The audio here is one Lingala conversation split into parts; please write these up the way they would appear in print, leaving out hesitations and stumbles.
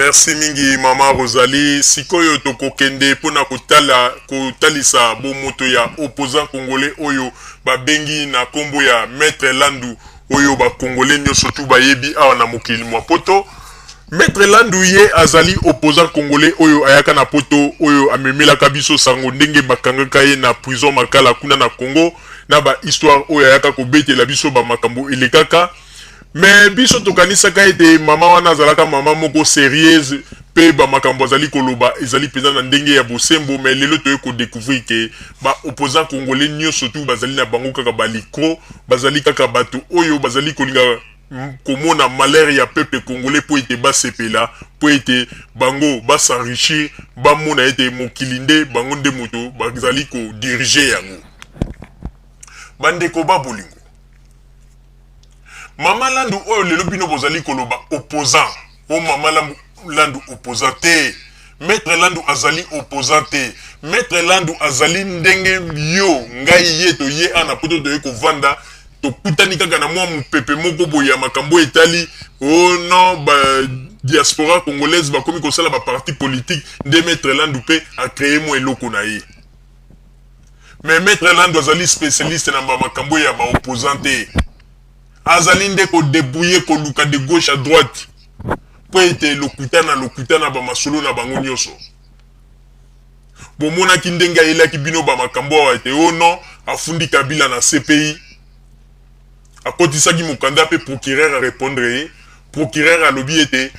Merci mingi Mama Rosalie. Sikoyo tokokende pona kotalisa bomoto ya opposant congolais oyo babengi na kombo ya Maître Landu oyo ba congolais nyoso tu bayebi awa na mokili mwa poto. Maître Landu ye azali opposant congolais oyo ayaka na poto oyo amemelaka biso sango ndenge bakangaka ye na prison makala kuna na Congo na ba histoire oyo ayaka kobetela biso ba makambo elekaka. Mais biso tokanisaka ete mama wana azalaka mama moko sérieuse pe ba makambo azali koloba ezali peza na ndenge ya bosembo. Mais lelo toye ko découvrir que ba opposant congolais nyoso tu bazali na bango kaka baliko bazali kaka bato oyo bazali kolinga komona malheur ya peuple congolais po ete basepela po ete bango basenrichir bamona ete mokili nde bango nde moto bazali ko diriger yango. Bandeko babolingo Mama Landu oyo lelo bino bozali koloba opposant o Mama Landu opposant te. Maître Landu azali opposant te. Maître Landu azali ndenge yo ngai yeto ye ana poto de ko vanda to kutani kaka na mwa mupepe moko boya makambo etali oh non ba diaspora congolaise ba komi ko sala ba parti politique de Maître Landu pe a créé mo eloko na ye. Mais Maître Landu azali spécialiste na ba makambo ya ba opposant te. Azali nde ko débrouiller ko luka de gauche à droite po ete lokutana ba masolo na bango nyoso. Bomona ki ndenga elaki bino ba makambo wa ete oh non afundi Kabila na CPI akotisaki mokanda pe procureur a répondre ye procureur a lobi ete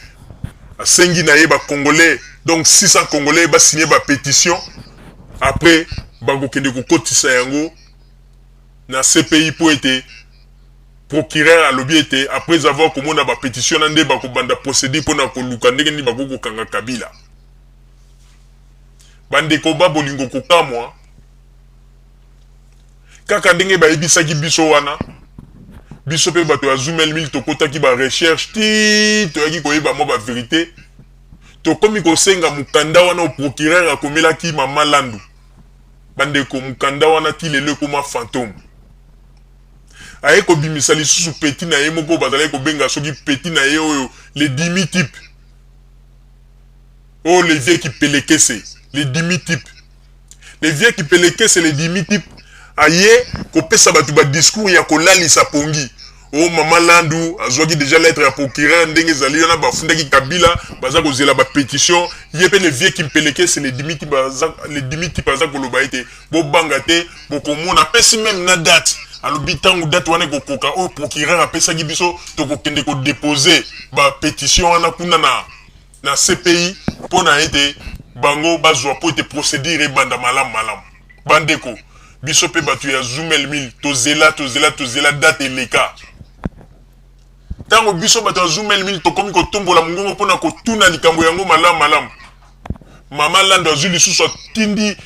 asengi na ye ba congolais donc 600 congolais ba signer ba pétition après bango kende ko kotisa yango na CPI po ete procureur a lobby été après avoir commandé ba pétition ndé ba ko banda procéder pour na ko luka ndenge ni ba ko kanga Kabila. Bande ko ba bolingo ko kamwa kaka ndenge ba ebisaki biso wana biso pe bato ya Zoomel mil to kotaki ba recherche ti to yaki ko yeba mo ba vérité to komi ko senga mukanda wana au procureur akomela ki Mama Landu. Bande ko mukanda wana ti lelo ko ma fantôme aye ko bimisa lisusu petit na ye moko bazali ko benga soki petit na ye oyo les demi types oh les vieux qui pelekese les demi types les vieux qui pelekese les demi types aye ko pesa batu ba discours ya ko lalisa pongi oh Mama Landu azwaki déjà lettre ya procureur ndenge zali na bafundaki Kabila baza ko zela ba pétition yepe les vieux qui pelekese les demi types baza ko loba ete bo banga te bo komona pesi même na date alobi tangu date wana kokoka o procureur apesaki biso tokokende ko déposer ba pétition wana kuna na CPI pona ete bango bazwa po ete procédure banda malam bandeko biso pe batu ya Zoomel mil tozela date eleka tango biso batu ya Zoomel mil tokomi ko tombola mungongo pona ko tuna likambo yango malam Mama Landu azuli lisusu tindi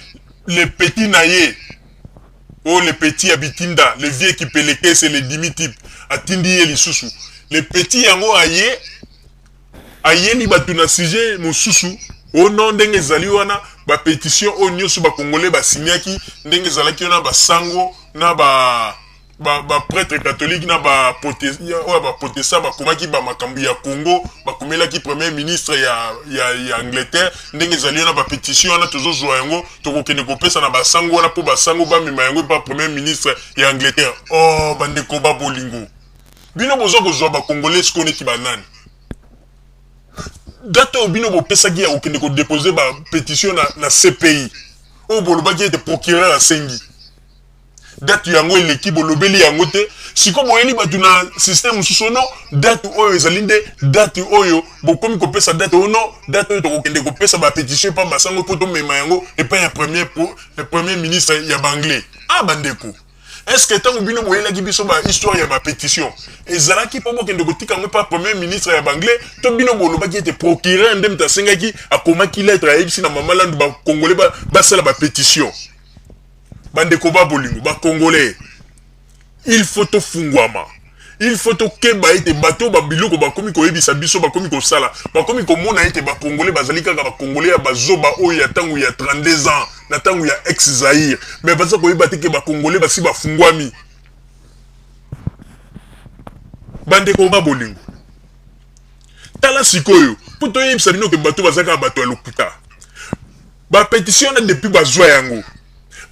le petit na ye. Oh les petits abitinda, les vieux qui peleke c'est les demi-types. Atindi ye lisusu. Les petits yango aye ni batuna sujet mususu. Oh non ndenge zali wana ba pétition o nyoso ba congolais ba signaki ndenge zalaki wana ba sango na ba prêtre catholique na ba protestant ba komaki ba makambu ya Congo ba komelaki premier ministre ya Angleterre ndenge zali na ba pétition na tozo zo yango tokokende kopesa na ba sango na po ba sango ba mema yango ba premier ministre ya Angleterre. Oh bande ko ba bolingo bino bozo ko zo ba congolais koneki banani dato bino bo pesa gi ya okende ko déposer ba pétition na CPI o bolobaki ete procureur asengi date yango eleki bolobeli yango te siko boyeli batu na système susono date oyo ezali nde date oyo bokomi kopesa date ono date oyo tokokende kopesa ba pétition pa basango po tomema yango epai ya premier ministre ya banglais. Ah bandeko est-ce que tango bino boyelaki biso ba histoire ya ba pétition ezalaki po bokende kotika yango pa premier ministre ya banglais to bino bolobaki ete procureur nde mtasengaki akomaki lettre ayebisi na Mama Landu ba congolais basala ba pétition. Bandeko ba bolingo ba congolais il faut to fungwama il faut to keba ete bato ba biloko ba komi ko yebisa biso ba komi ko sala ba komi ko mona ete ba congolais bazali kaka ba congolais ya bazoba oyo ya tangu ya 32 ans na tangu ya ex Zaïre mais baza ko yeba te ke ba congolais basi ba fungwami. Bandeko ba bolingo tala sikoyo pour toi il sabino que bateau bazaka bateau lokuta ba pétition depuis bazwa yango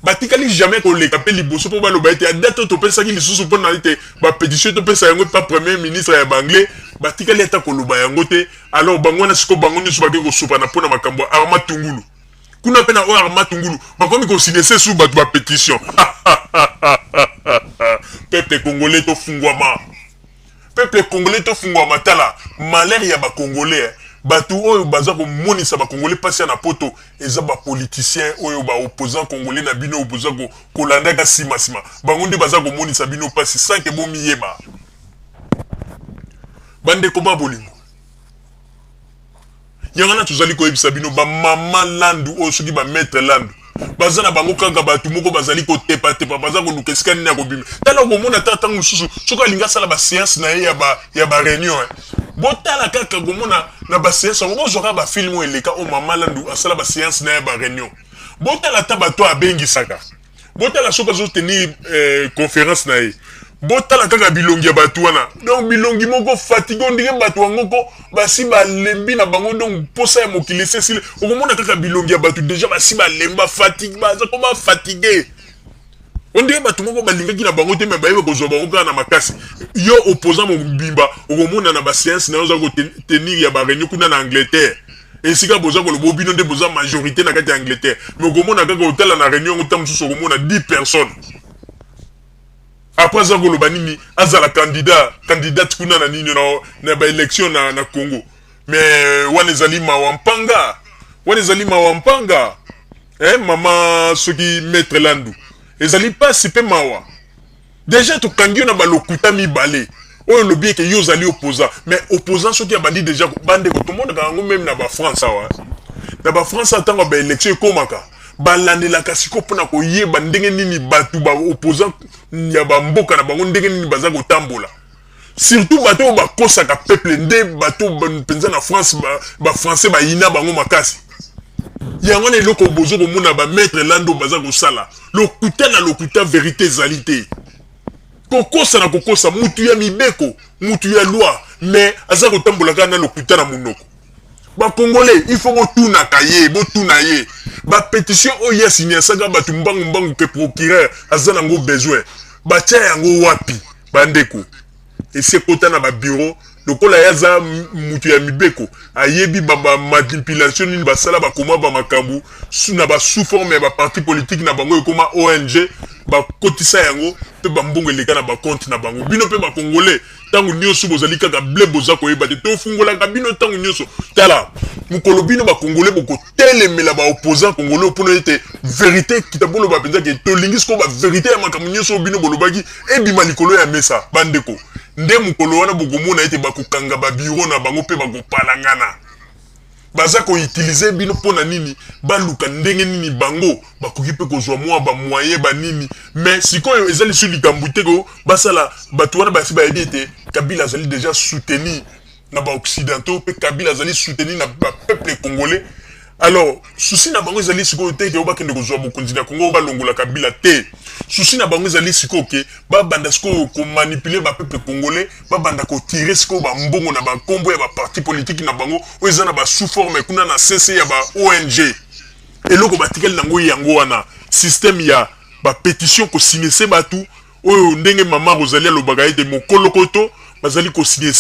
batikali jamais ko le kapeli boso pour baloba ete date to pesa ki lisusu pour na ete ba pétition to pesa yango pas premier ministre ya banglais batikali ata ko loba yango te alors bango na siko bango ni subake ko sopa na pona makambo arma tungulu kuna pena o arma tungulu bakomi ko sinese sous bato ba pétition peuple congolais to fungwama peuple congolais to fungwama tala malheur ya ba congolais batu oyo baza ko monisa ba congolais passer na poto eza ba politicien oyo ba opposant congolais na bino opposant ko kolanda ka sima bango nde baza ko monisa bino pasi sans que bo miyeba bande ko ba bolingo yangana tuzali ko ebisa bino ba mama landu o soki ba maître landu baza na bango kanga batu moko bazali ko tepa baza ko lukeska ni na ko bima tala ko mona tata mususu soka linga sala ba séance na ya ba réunion botala kaka ko mona na ba séance ko zoka ba film eleka o mama landu asala ba séance na ya ba réunion botala ta bato abengi saka botala soka zo tenir conférence na ye botala kaka bilongi ya batu wana donc bilongi moko fatigue ndike batu wangoko basi balembi na bango donc posa ya mokili sesile okomona kaka bilongi ya batu déjà basi balemba fatigue baza koma fatigué ondike batu moko balingaki na bango te me bayebe kozwa bango kaka na makasi yo opposant mobimba okomona na baséance na yo oza kotenir ya baréunion kuna na Angleterre esika boza koloba bino nde boza majorité na kati ya Angleterre mais okomona kaka otala na réunion ota mosusu okomona 10 personnes. Après ça, Golobani, azala candidate kuna na nini na ba élection na Congo. Mais wanezali mawampanga. Mama soki maître landu. Ezali pas sipe mawa. Déjà to kangio na ba lokuta mi balé. O le bien que yo zali opposant, mais opposant soki abandi déjà bande ko tout le monde kango même na ba France wa. Na ba France atanga ba élection komaka. Balandela kasiko pona ko yeba ndenge nini batu ba opposant ya ba mboka na bango ndenge nini baza ko tambola surtout bato ba kosaka peuple nde bato penza na France ba français ba ina bango makasi yango ne loko bozo ko mona ba maître lando baza ko sala lokuta vérité zalité kokosa na kokosa mutu ya mibeko mutu ya loi mais aza ko tambola kana lokuta na munoko ba congolais il faut botuna kaye botuna ye ba pétition oya signé saka batu mbangu ke procureur azana ngo besoin ba tia yango wapi bandeko ese kota na ba bureau lokola yaza mutu ya mibeko ayebi ba manipulation ni ba sala ba koma ba makambu na ba sous forme ba parti politique na bango ekoma ONG ba kotisa yango pe ba mbongo eleka na ba compte na bango bino pe ba congolais tangu nyoso bozali kaka ble boza ko yeba te to fungola ka bino tangu nyoso tala mukolo bino ba congolais boko telemela ba opposant congolais pour ete vérité kitabolo ba penza ke to lingis ko ba vérité ya makambo nyoso bino bolobaki ebima likolo ya mesa bandeko nde mukolo wana bokomona ete bakokanga ba bureau na bango pe bakopalangana baza ko utiliser bino pona nini baluka ndenge nini bango bakoki pe kozwa mwa ba moyen ba nini mais sikoyo ezali sur likambu ko basala batu wana basi ba ete Kabila azali déjà soutenu na ba occidentaux pe Kabila azali soutenu na ba peuple congolais alors souci na bango ezali sikoyo te ke obakende kozwa bokonzi na Congo ba longola Kabila te souci na bango ezali sikoyo ke ba banda sikoyo ko manipuler ba peuple congolais ba banda ko tirer sikoyo ba mbongo na ba kombo ya ba parti politique na bango o ezana ba sous forme kuna na CC ya ba ONG eloko batikeli nango yango wana système ya ba pétition ko sinese batu oyo ndenge mama Rosalie lobaka ete mokolokoto bazali ko signer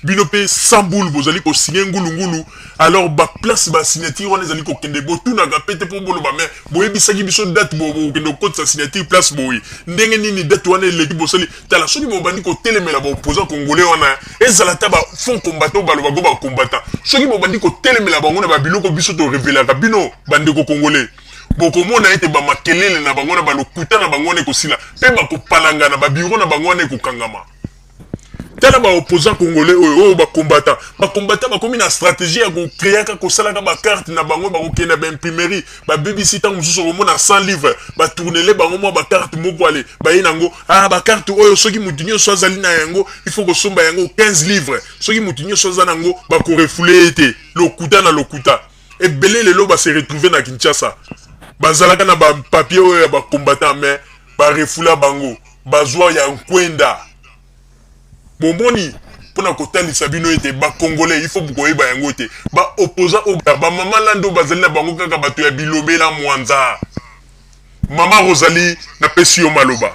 bino pe samboul bozali ko signer ngulu alors ba place ba signature on ezali ko kende botuna ga pete po bolo ba mais boyebisaki biso date bo kende ko sa signature place boyi ndenge nini date wana eleki bosali tala soki bo bandi ko telemela ba opposant congolais wana ezala ta ba fond combattant ba loba go ba combattant soki bo bandi ko telemela ba ngona ba biloko biso to révéler ka bino bandi ko congolais bokomona ete ba makelele na bango na ba lokuta na bango ne ko sila pe ba ko palanga na ba bureau na bango ne ko kangama tala ba opposant congolais oyo ba combattant ba komi na stratégie ya ko créer ka ko sala ka ba carte na bango ba ko kena ba imprimerie ba BBC tant mususu ko mona 100 livres ba tourner bango mo ba carte moko ale ba yinango ba carte oyo soki mutinyo so azali na yango il faut ko somba yango 15 livres soki mutinyo so azana yango ba ko refouler ete lokuta na lokuta et belé lelo ba se retrouver na Kinshasa bazalaka na ba papier oyo ya ba combattant mais ba refoula bango bazwa ya nkwenda bomoni pona kotalisa bino ete ba congolais il faut bokoyeba yango te ba opposant au ba mama lando bazali na bango kaka bato ya bilobela mwanza. Mama Rosalie na pesi yo maloba.